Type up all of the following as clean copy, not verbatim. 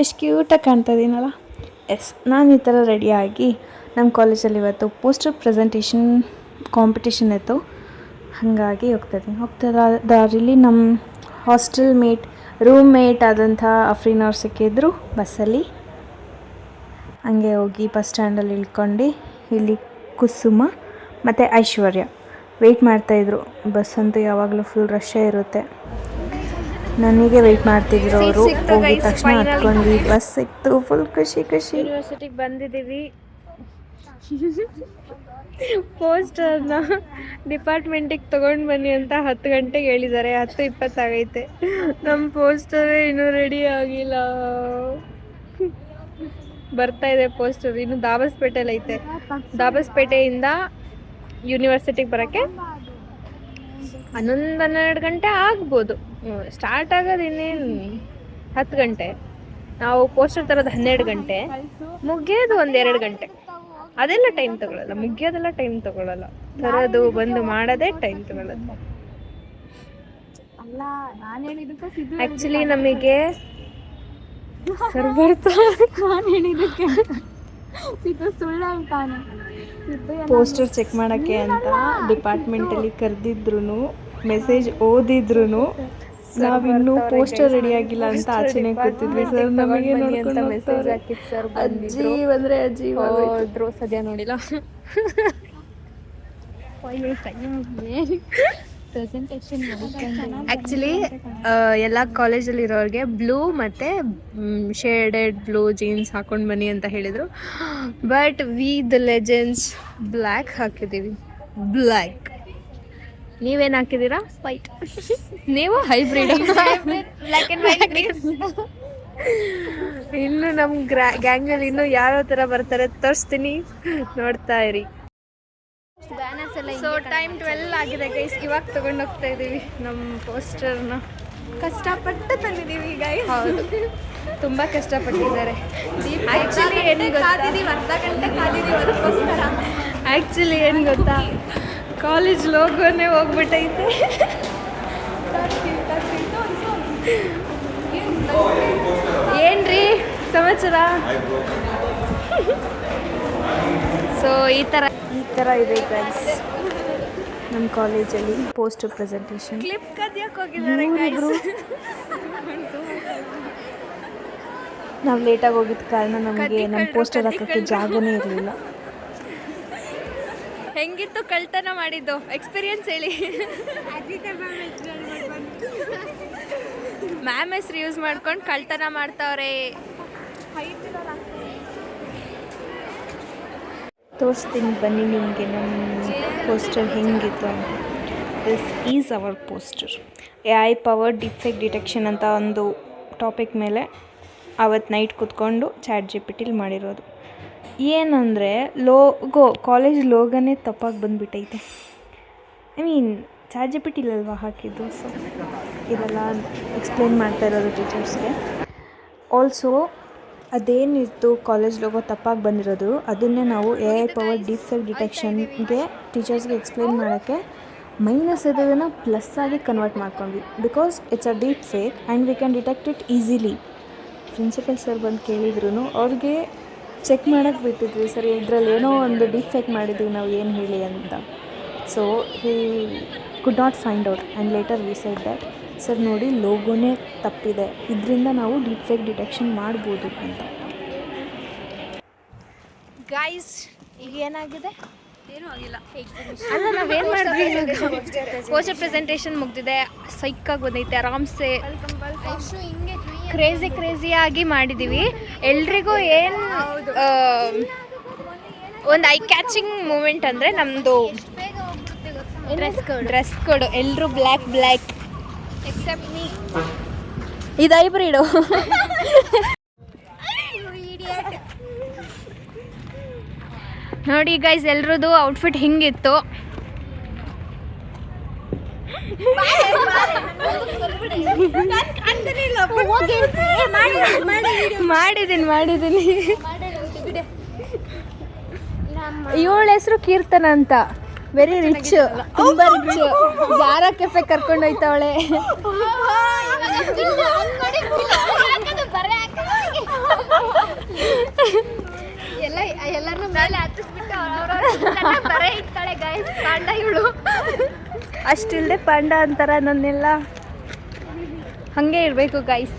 ಎಷ್ಟು ಕ್ಯೂಟಾಗಿ ಕಾಣ್ತಾ ಇದ್ದೀನಲ್ಲ. ಎಸ್, ನಾನು ಈ ಥರ ರೆಡಿಯಾಗಿ ನಮ್ಮ ಕಾಲೇಜಲ್ಲಿ ಇವತ್ತು ಪೋಸ್ಟರ್ ಪ್ರೆಸೆಂಟೇಷನ್ ಕಾಂಪಿಟೇಷನ್ ಇತ್ತು. ಹಾಗಾಗಿ ಹೋಗ್ತಾ ದಾರಿಲಿ ನಮ್ಮ ಹಾಸ್ಟೆಲ್ ರೂಮ್ ಮೇಟ್ ಆದಂಥ ಅಫ್ರೀನವ್ರು ಸಿಕ್ಕಿದ್ರು ಬಸ್ಸಲ್ಲಿ. ಹಂಗೆ ಹೋಗಿ ಬಸ್ ಸ್ಟ್ಯಾಂಡಲ್ಲಿ ಇಳ್ಕೊಂಡು ಇಲ್ಲಿ ಕುಸುಮ ಮತ್ತು ಐಶ್ವರ್ಯ ವೆಯ್ಟ್ ಮಾಡ್ತಾಯಿದ್ರು. ಬಸ್ಸಂತೂ ಯಾವಾಗಲೂ ಫುಲ್ ರಶ್ಶೇ ಇರುತ್ತೆ. ನನಗೆ ವೆಯ್ಟ್ ಮಾಡ್ತಿದ್ರು ಅವರು. ಹೋಗಿದ ತಕ್ಷಣ ಹತ್ಕೊಂಡ್ವಿ, ಬಸ್ ಸಿಕ್ತು. ಫುಲ್ ಖುಷಿ. ಯೂನಿವರ್ಸಿಟಿಗೆ ಬಂದಿದ್ದೀವಿ. ಪೋಸ್ಟರ್ನ ಡಿಪಾರ್ಟ್ಮೆಂಟಿಗೆ ತೊಗೊಂಡು ಬನ್ನಿ ಅಂತ 10 ಗಂಟೆಗೆ ಹೇಳಿದ್ದಾರೆ. 10:20 ಆಗೈತೆ. ನಮ್ಮ ಪೋಸ್ಟರೇ ಇನ್ನೂ ರೆಡಿ ಆಗಿಲ್ಲ. ಬರ್ತಾ ಇದೆ ಪೋಸ್ಟರ್. ಇನ್ನು ದಾಬಸ್ಪೇಟೆಯಲ್ಲಿ ಐತೆ. ದಾಬಸ್ಪೇಟೆಯಿಂದ ಯೂನಿವರ್ಸಿಟಿಗೆ ಬರೋಕ್ಕೆ 11-12 ಗಂಟೆ ಆಗ್ಬೋದು. ಸ್ಟಾರ್ಟ್ ಆಗೋದು ಇನ್ನೇನು 10 ಗಂಟೆ. ನಾವು ಪೋಸ್ಟರ್ ತರೋದು 12 ಗಂಟೆ, ಮುಗಿಯೋದು 1-2 ಗಂಟೆ. ಅದೆಲ್ಲ ಟೈಮ್ ತಗೊಳ್ಳಲ್ಲ, ಮುಗಿಯೋದೆಲ್ಲ ಟೈಮ್ ತಗೊಳ್ಳಲ್ಲ. ತರೋದು ಬಂದು ಮಾಡೋದೇ ಟೈಮ್ ತಗೊಳ್ಳೋದು. ಆ್ಯಕ್ಚುಲಿ ನಮಗೆ ಸರ್ ಪೋಸ್ಟರ್ ಚೆಕ್ ಮಾಡೋಕ್ಕೆ ಅಂತ ಡಿಪಾರ್ಟ್ಮೆಂಟಲ್ಲಿ ಕರೆದಿದ್ರು, ಮೆಸೇಜ್ ಓದಿದ್ರು ನಾವಿನ್ನೂ ಪೋಸ್ಟರ್ ರೆಡಿ ಆಗಿಲ್ಲ ಅಂತ ಆಚೆನೆ ಕೂತಿದ್ವಿ. ಸರ್ ನಮಗೆ ನೋಡ್ಕೊಂಡು ಮೆಸೇಜ್ ಹಾಕಿದ್ದು ಸರ್. ಅಜ್ಜಿ ಬಂದರೆ ಅಜ್ಜಿ ಹೋದ್ರು, ಸದ್ಯ ನೋಡಿಲ್ಲ. ಆ್ಯಕ್ಚುಲಿ ಎಲ್ಲ ಕಾಲೇಜಲ್ಲಿರೋರಿಗೆ ಬ್ಲೂ ಮತ್ತು ಶೇಡೆಡ್ ಬ್ಲೂ ಜೀನ್ಸ್ ಹಾಕೊಂಡು ಬನ್ನಿ ಅಂತ ಹೇಳಿದರು. But we the legends black ಹಾಕಿದ್ದೀವಿ. ಬ್ಲ್ಯಾಕ್. ನೀವೇನು ಹಾಕಿದ್ದೀರಾ? ವೈಟ್. ನೀವು ಹೈಬ್ರಿಡ್. Black and white. ಇನ್ನು ನಮ್ಮ ಗ್ಯಾಂಗಲ್ಲಿ ಇನ್ನೂ ಯಾವ ಥರ ಬರ್ತಾರೆ ತೋರಿಸ್ತೀನಿ, ನೋಡ್ತಾ ಇರಿ. ಸೊ ಟೈಮ್ 12 ಆಗಿದೆ ಗೈಸ್. ಇವಾಗ ತೊಗೊಂಡು ಹೋಗ್ತಾ ಇದ್ದೀವಿ ನಮ್ಮ ಪೋಸ್ಟರ್ನ. ಕಷ್ಟಪಟ್ಟು ತಂದಿದ್ದೀವಿ ಗೈಸ್. ಹೌದು, ತುಂಬ ಕಷ್ಟಪಟ್ಟಿದ್ದಾರೆ. ಆ್ಯಕ್ಚುಲಿ ಏನು ಗೊತ್ತಾ, ಅರ್ಧ ಗಂಟೆ ಕಾದಿದ್ದೀವಿ ಅದಕ್ಕೋಸ್ಕರ. ಆ್ಯಕ್ಚುಲಿ ಏನು ಗೊತ್ತಾ, ಕಾಲೇಜ್ ಲೋಗೋನೇ ಹೋಗ್ಬಿಟ್ಟೈತೆ. ಏನ್ರಿ ಸಮಾಚಾರ? ಸೊ ಈ ಥರ ಇದೆ ಗೈಸ್ ನಮ್ಮ ಕಾಲೇಜಲ್ಲಿ ಪೋಸ್ಟರ್ ಪ್ರೆಸೆಂಟೇಷನ್. ಕ್ಲಿಪ್ ಕದಿಯಕ್ಕೆ ಹೋಗಿದ್ದಾರೆ ಗೈಸ್. ನಾವು ಲೇಟಾಗಿ ಹೋಗಿದ್ದ ಕಾರಣ ನಮಗೆ ನಮ್ಮ ಪೋಸ್ಟರ್ ಹಾಕೋಕ್ಕೆ ಜಾಗನೇ ಇರಲಿಲ್ಲ. ಹೆಂಗಿತ್ತು ಕಳ್ತನ ಮಾಡಿದ್ದು ಎಕ್ಸ್ಪೀರಿಯನ್ಸ್ ಹೇಳಿ. ಮ್ಯಾಮ್ ಹೆಸ್ರು ಯೂಸ್ ಮಾಡ್ಕೊಂಡು ಕಳ್ತನ ಮಾಡ್ತಾವ್ರೆ. ತೋರಿಸ್ತೀನಿ ಬನ್ನಿ ನಿಮಗೆ ನಮ್ಮ ಪೋಸ್ಟರ್ ಹೆಂಗಿತ್ತು. This is our poster. AI powered defect detection ಅಂತ ಒಂದು ಟಾಪಿಕ್ ಮೇಲೆ ಅವತ್ತು ನೈಟ್ ಕೂತ್ಕೊಂಡು ChatGPT ಮಾಡಿರೋದು. ಏನಂದರೆ ಕಾಲೇಜ್ ಲೋಗನೇ ತಪ್ಪಾಗಿ ಬಂದುಬಿಟ್ಟೈತೆ. ChatGPT ಅಲ್ವಾ ಹಾಕಿದ್ದು. ಸೊ ಇದೆಲ್ಲ ಎಕ್ಸ್ಪ್ಲೇನ್ ಮಾಡ್ತಾ ಇರೋದು ಟೀಚರ್ಸ್ಗೆ. ಆಲ್ಸೋ ಅದೇನಿತ್ತು ಕಾಲೇಜ್ ಲೋಗೋ ತಪ್ಪಾಗಿ ಬಂದಿರೋದು, ಅದನ್ನೇ ನಾವು AI ಪವರ್ ಡಿಫೆಕ್ಟ್ ಡಿಟೆಕ್ಷನ್ಗೆ ಟೀಚರ್ಸ್ಗೆ ಎಕ್ಸ್ಪ್ಲೇನ್ ಮಾಡೋಕ್ಕೆ ಮೈನಸ್ ಇರೋದನ್ನು ಪ್ಲಸ್ ಆಗಿ ಕನ್ವರ್ಟ್ ಮಾಡ್ಕೊಂಡ್ವಿ. Because it's a deep fake and we can detect it easily. Principal sir ಬಂದು ಕೇಳಿದ್ರು, ಅವ್ರಿಗೆ ಚೆಕ್ ಮಾಡೋಕ್ಕೆ ಬಿಟ್ಟಿದ್ವಿ. ಸರ್ ಇದರಲ್ಲಿ ಏನೋ ಒಂದು ಡೀಪ್ ಫೇಕ್ ಮಾಡಿದ್ವಿ ನಾವು, ಏನು ಹೇಳಿ ಅಂತ. So he could not find out and later we said that sir ನೋಡಿ ಲೋಗೋನೇ ತಪ್ಪಿದೆ, ಇದರಿಂದ ನಾವು ಡೀಪ್ ಫೇಕ್ ಡಿಟೆಕ್ಷನ್ ಮಾಡ್ಬೋದು ಅಂತ. ಗೈಸ್ ಈಗ ಏನಾಗಿದೆ? ಏನೂ ಆಗಿಲ್ಲ. ಅಲ್ಲ ನಾವೇನು ಮಾಡಿದ್ವಿ, ಪೋಸ್ಟರ್ ಪ್ರೆಸೆಂಟೇಷನ್ ಮುಗ್ದಿದೆ. ಸೈಕಾಗಿ ಬಂದೈತೆ. ಆರಾಮ್ಸೆ ಕ್ರೇಜಿಯಾಗಿ ಮಾಡಿದ್ದೀವಿ. ಎಲ್ರಿಗೂ ಏನು ಒಂದು ಐ ಕ್ಯಾಚಿಂಗ್ ಮೂಮೆಂಟ್ ಅಂದರೆ ನಮ್ಮದು ಡ್ರೆಸ್ ಕೋಡು. ಎಲ್ಲರೂ ಬ್ಲ್ಯಾಕ್ ಎಕ್ಸೆಪ್ಟ್ ಮೀ. ಇದು ಹೈಬ್ರಿಡು. ನೋಡಿ ಗೈಸ್, ಎಲ್ರದ್ದು ಔಟ್ಫಿಟ್ ಹಿಂಗಿತ್ತು. ಮಾಡಿದ್ದೀನಿ. ಇವಳ ಹೆಸರು ಕೀರ್ತನ ಅಂತ. ವೆರಿ ರಿಚ್, ತುಂಬ ರಿಚ್. ಜಾರಾ ಕೆಫೆ ಕರ್ಕೊಂಡು ಹೋಯ್ತವಳೆ. ಎಲ್ಲರನ್ನೂ ಮೇಲೆ ಹತ್ತಿಸ್ಬಿಟ್ಟು ಬರೇ ಇರ್ತಾಳೆ ಗೈಸ್ ಪಾಂಡ ಇವಳು. ಅಷ್ಟಿಲ್ಲದೆ ಪಾಂಡ ಅಂತಾರ ನನ್ನೆಲ್ಲ. ಹಾಗೆ ಇರಬೇಕು ಗೈಸ್.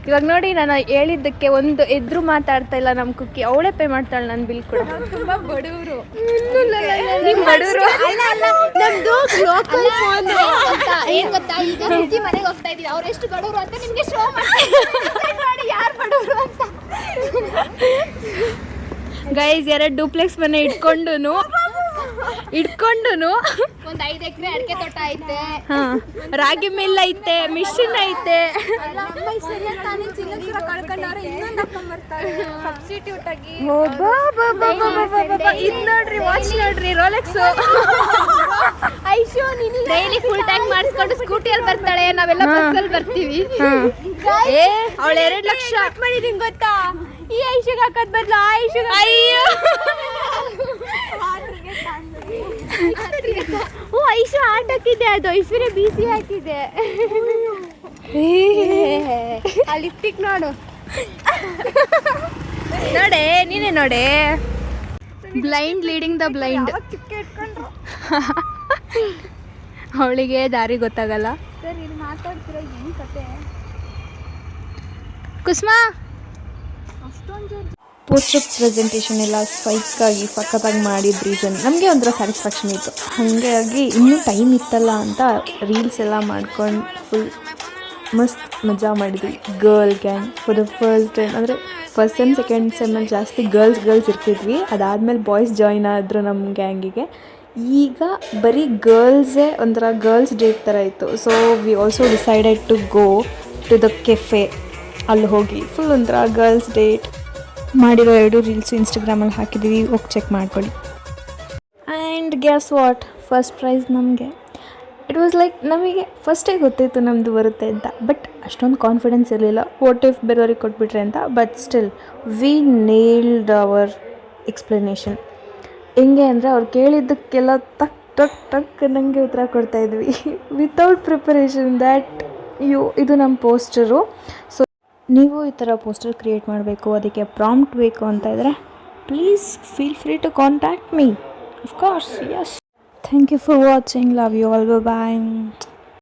ಇವಾಗ ನೋಡಿ ನಾನು ಹೇಳಿದ್ದಕ್ಕೆ ಒಂದು ಎದುರು ಮಾತಾಡ್ತಾ ಇಲ್ಲ ನಮ್ಮ ಕುಕ್ಕಿ. ಅವಳೇ ಪೇ ಮಾಡ್ತಾಳೆ ನನ್ನ ಬಿಲ್ ಕೂಡ. ತುಂಬ ಬಡವರು. ನಿಮ್ಮ ಬಡವರು ನಮ್ದು ಲೋಕಲ್ ಫೋನ್ ಅಂತ ಏನ್ ಗೊತ್ತಾ, ಈಗ ಕುಕ್ಕಿ ಮನೆಗೆ ಹೋಗ್ತಾ ಇದೀವಿ, ಅವ್ರು ಎಷ್ಟು ಬಡವರು ಅಂತ ನಿಮ್ಗೆ ಶೋ ಮಾಡಿ ಯಾರು ಬಡವರು ಅಂತ. ಗೈಸ್ 2 ಡೂಪ್ಲೆಕ್ಸ್ ಮನೆ ಇಟ್ಕೊಂಡು ಒಂದ್ 5 ಎಕರೆ ಅಡಿಕೆ ತೋಟ ಐತೆ, ರಾಗಿ ಮಿಲ್ ಐತೆ, ಮಿಷಿನ್ ಐತೆ. ಸಬ್ಸ್ಟಿಟ್ಯೂಟ್ ಆಗಿ ಇದು ನೋಡ್ರಿ, ವಾಚ್ ನೋಡ್ರಿ, Rolex. Aishu daily full tank ಮಾಡಿಸ್ಕೊಂಡು ಸ್ಕೂಟಿಯಲ್ಲಿ ಬರ್ತಾಳೆ, ನಾವೆಲ್ಲ ಬಸ್ಸಲ್ಲಿ ಬರ್ತೀವಿ. ಅವಳು 2 ಲಕ್ಷ ಮಾಡಿದೀನಿ ಗೊತ್ತಾ, ಈ ಐಶುಗೆ ಹಾಕೋದ್ ಬದಲು ಆ ಐಶುಗೆ. ಅಯ್ಯೋ ಓ ಐಶು ಆಟ ಹಾಕಿದೆ, ಅದು ಐಶ್ವರ್ಯ ಬಿಸಿ ಹಾಕಿದೆ. ಆ ಲಿಪ್ಟಿಕ್ ನೋಡು, ನೋಡೆ ನೀನೇ ನೋಡೆ. Blind leading the blind. ಅವಳಿಗೆ ದಾರಿ ಗೊತ್ತಾಗಲ್ಲ. ಸರ್ ಇಲ್ಲಿ ಮಾತಾಡ್ತಿರೋ ಏನು ಕತೆ? ಕುಸುಮಾ, ಪೋಸ್ಟರ್ ಪ್ರೆಸೆಂಟೇಷನ್ ಎಲ್ಲ ಸೈಕಾಗಿ ಸಖತ್ತಾಗಿ ಮಾಡಿದ ರೀಸನ್ ನಮಗೆ ಒಂಥರ ಸ್ಯಾಟಿಸ್ಫ್ಯಾಕ್ಷನ್ ಇತ್ತು. ಹಾಗಾಗಿ ಇನ್ನೂ ಟೈಮ್ ಇತ್ತಲ್ಲ ಅಂತ ರೀಲ್ಸ್ ಎಲ್ಲ ಮಾಡ್ಕೊಂಡು ಫುಲ್ ಮಸ್ತ್ ಮಜಾ ಮಾಡಿದ್ವಿ. Girl gang for the first time. ಅಂದರೆ ಫಸ್ಟ್ ಸೆಮ್ ಸೆಕೆಂಡ್ ಸೆಮ್ಮಲ್ಲಿ ಜಾಸ್ತಿ ಗರ್ಲ್ಸ್ ಇರ್ತಿದ್ವಿ. ಅದಾದಮೇಲೆ ಬಾಯ್ಸ್ ಜಾಯಿನ್ ಆದರು ನಮ್ಮ ಗ್ಯಾಂಗಿಗೆ. ಈಗ ಬರೀ ಗರ್ಲ್ಸೇ ಒಂಥರ ಗರ್ಲ್ಸ್ ಡೇಟ್ ಥರ ಇತ್ತು. So we also decided to go to the cafe. ಅಲ್ಲಿ ಹೋಗಿ ಫುಲ್ ಒಂಥರ ಗರ್ಲ್ಸ್ ಡೇಟ್ ಮಾಡಿರೋ 2 ರೀಲ್ಸು ಇನ್ಸ್ಟಾಗ್ರಾಮಲ್ಲಿ ಹಾಕಿದ್ದೀವಿ, ಹೋಗಿ ಚೆಕ್ ಮಾಡ್ಕೊಳ್ಳಿ. And gas what, first prize ನಮಗೆ. ಇಟ್ ವಾಸ್ ಲೈಕ್ ನಮಗೆ ಫಸ್ಟೇ ಗೊತ್ತಿತ್ತು ನಮ್ಮದು ಬರುತ್ತೆ ಅಂತ, ಬಟ್ ಅಷ್ಟೊಂದು ಕಾನ್ಫಿಡೆನ್ಸ್ ಇರಲಿಲ್ಲ. ವಾಟ್ ಇಫ್ ಬೇರೆಯವ್ರಿಗೆ ಕೊಟ್ಬಿಟ್ರೆ ಅಂತ. But still we nailed our explanation. ಹೆಂಗೆ ಅಂದರೆ ಅವ್ರು ಕೇಳಿದ್ದಕ್ಕೆಲ್ಲ ಟಕ್ ಟಕ್ ಟಕ್ ನನಗೆ ಉತ್ತರ ಕೊಡ್ತಾಯಿದ್ವಿ ವಿತೌಟ್ ಪ್ರಿಪರೇಷನ್. ದ್ಯಾಟ್ ಇದು ನಮ್ಮ ಪೋಸ್ಟರು. ಸೊ ನೀವು ಈ ಥರ ಪೋಸ್ಟರ್ ಕ್ರಿಯೇಟ್ ಮಾಡಬೇಕು, ಅದಕ್ಕೆ ಪ್ರಾಂಪ್ಟ್ ಬೇಕು ಅಂತ ಇದ್ದರೆ please feel free to contact me. Of course, yes. Thank you for watching. Love you all. Bye.